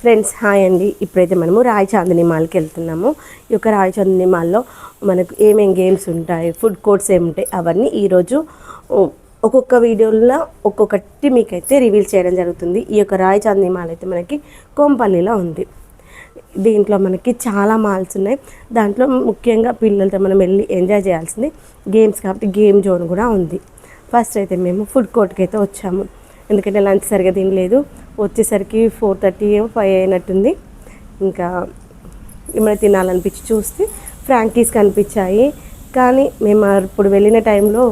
Friends hi అండి. ఇప్పుడైతే మనము రాయ్ చాందిని మాల్కి వెళ్తున్నాము. ఈ యొక్క రాయ్ చాందిని మాల్లో మనకు ఏమేమి గేమ్స్ ఉంటాయి, ఫుడ్ కోర్ట్స్ ఏముంటాయి, అవన్నీ ఈరోజు ఒక్కొక్క వీడియోలో ఒక్కొక్కటి మీకైతే రివీల్ చేయడం జరుగుతుంది. ఈ యొక్క రాయ్ చాందిని మాల్ అయితే మనకి కోంపల్లిలో ఉంది. దీంట్లో మనకి చాలా మాల్స్ ఉన్నాయి. దాంట్లో ముఖ్యంగా పిల్లలతో మనం వెళ్ళి ఎంజాయ్ చేయాల్సింది గేమ్స్ కాబట్టి గేమ్ జోన్ కూడా ఉంది. ఫస్ట్ అయితే మేము ఫుడ్ కోర్ట్కి అయితే వచ్చాము. ఎందుకంటే లంచ్ సరిగా తినలేదు. వచ్చేసరికి 4:30 5 అయినట్టుంది. ఇంకా ఏమైనా తినాలనిపించి చూస్తే ఫ్రాంకీస్ కనిపించాయి. కానీ మేము ఇప్పుడు వెళ్ళిన టైంలో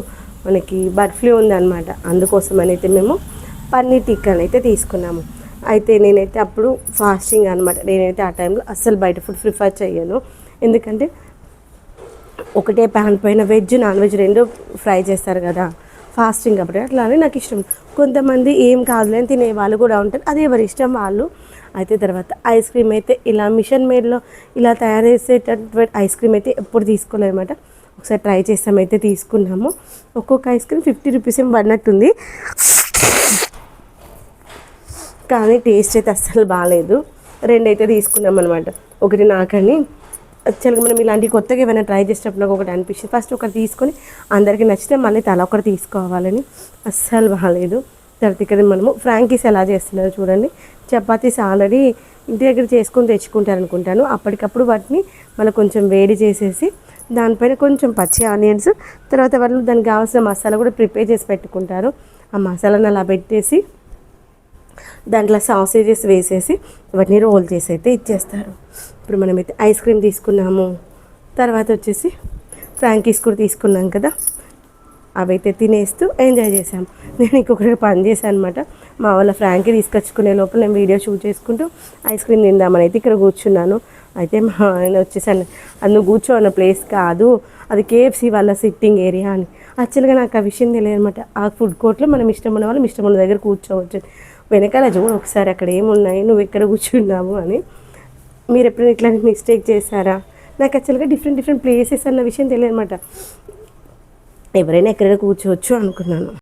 మనకి బర్డ్ ఫ్లూ ఉందన్నమాట. అందుకోసమని అయితే మేము పన్నీర్ టిక్కాని అయితే తీసుకున్నాము. అయితే నేనైతే అప్పుడు ఫాస్టింగ్ అనమాట. నేనైతే ఆ టైంలో అస్సలు బయట ఫుడ్ ప్రిఫర్ చేయను. ఎందుకంటే ఒకటే ప్యాన్ పైన వెజ్ నాన్ వెజ్ రెండు ఫ్రై చేస్తారు కదా, ఫాస్టింగ్ కాబట్టి అట్లానే నాకు ఇష్టం. కొంతమంది ఏం కాదులేని తినే వాళ్ళు కూడా ఉంటారు, అది ఎవరి ఇష్టం వాళ్ళు. అయితే తర్వాత ఐస్ క్రీమ్ అయితే ఇలా మిషన్ మేడ్లో ఇలా తయారు చేసేటటువంటి ఐస్ క్రీమ్ అయితే ఎప్పుడు తీసుకోలేదన్నమాట. ఒకసారి ట్రై చేస్తామైతే తీసుకున్నాము. ఒక్కొక్క ఐస్ క్రీమ్ 50 రూపీస్ ఏం పడినట్టుంది, కానీ టేస్ట్ అయితే అస్సలు బాగాలేదు. రెండైతే తీసుకున్నాం అనమాట. ఒకటి నాకని యాక్చువల్గా మనం ఇలాంటి కొత్తగా ఏమైనా ట్రై చేసేటప్పుడు నాకు ఒకటి అనిపిస్తుంది, ఫస్ట్ ఒకటి తీసుకొని అందరికీ నచ్చితే మళ్ళీ తల ఒకటి తీసుకోవాలని. అస్సలు బాగాలేదు. తర్వాత ఇక్కడ మనము ఫ్రాంకీస్ ఎలా చేస్తున్నారో చూడండి. చపాతీస్ ఆల్రెడీ ఇంటి దగ్గర చేసుకొని తెచ్చుకుంటారు అనుకుంటాను. అప్పటికప్పుడు వాటిని మళ్ళీ కొంచెం వేడి చేసేసి దానిపైన కొంచెం పచ్చి ఆనియన్స్, తర్వాత వాళ్ళు దానికి కావాల్సిన మసాలా కూడా ప్రిపేర్ చేసి పెట్టుకుంటారు. ఆ మసాలాను అలా పెట్టేసి దాంట్లో సాసేజెస్ వేసేసి వాటిని రోల్ చేసి అయితే ఇచ్చేస్తారు. ఇప్పుడు మనమైతే ఐస్ క్రీమ్ తీసుకున్నాము. తర్వాత వచ్చేసి ఫ్రాంకీస్ కూడా తీసుకున్నాం కదా, అవైతే తినేస్తూ ఎంజాయ్ చేసాము. నేను ఇంకొకటి పని చేశాను అనమాట. మా వాళ్ళ ఫ్రాంకీ తీసుకొచ్చుకునే లోపల నేను వీడియో షూట్ చేసుకుంటూ ఐస్ క్రీమ్ తిందామని అయితే ఇక్కడ కూర్చున్నాను. అయితే మా ఆయన వచ్చేసాను, అది నువ్వు కూర్చో అన్న ప్లేస్ కాదు, అది KFC వాళ్ళ సిట్టింగ్ ఏరియా అని. యాక్చువల్గా నాకు ఆ విషయం తెలియదు అనమాట. ఆ ఫుడ్ కోర్ట్లో మనం ఇష్టం ఉన్న వాళ్ళం ఇష్టం ఉన్న దగ్గర కూర్చోవచ్చు. వెనకాల చూడు ఒకసారి అక్కడ ఏమున్నాయి, నువ్వు ఎక్కడ కూర్చున్నావు అని. మీరు ఎప్పుడైనా ఇట్లాంటి మిస్టేక్ చేశారా? నాకు యాక్చువల్గా డిఫరెంట్ ప్లేసెస్ అన్న విషయం తెలియదు అనమాట. ఎవరైనా ఎక్కడైనా కూర్చోవచ్చు అనుకున్నాను.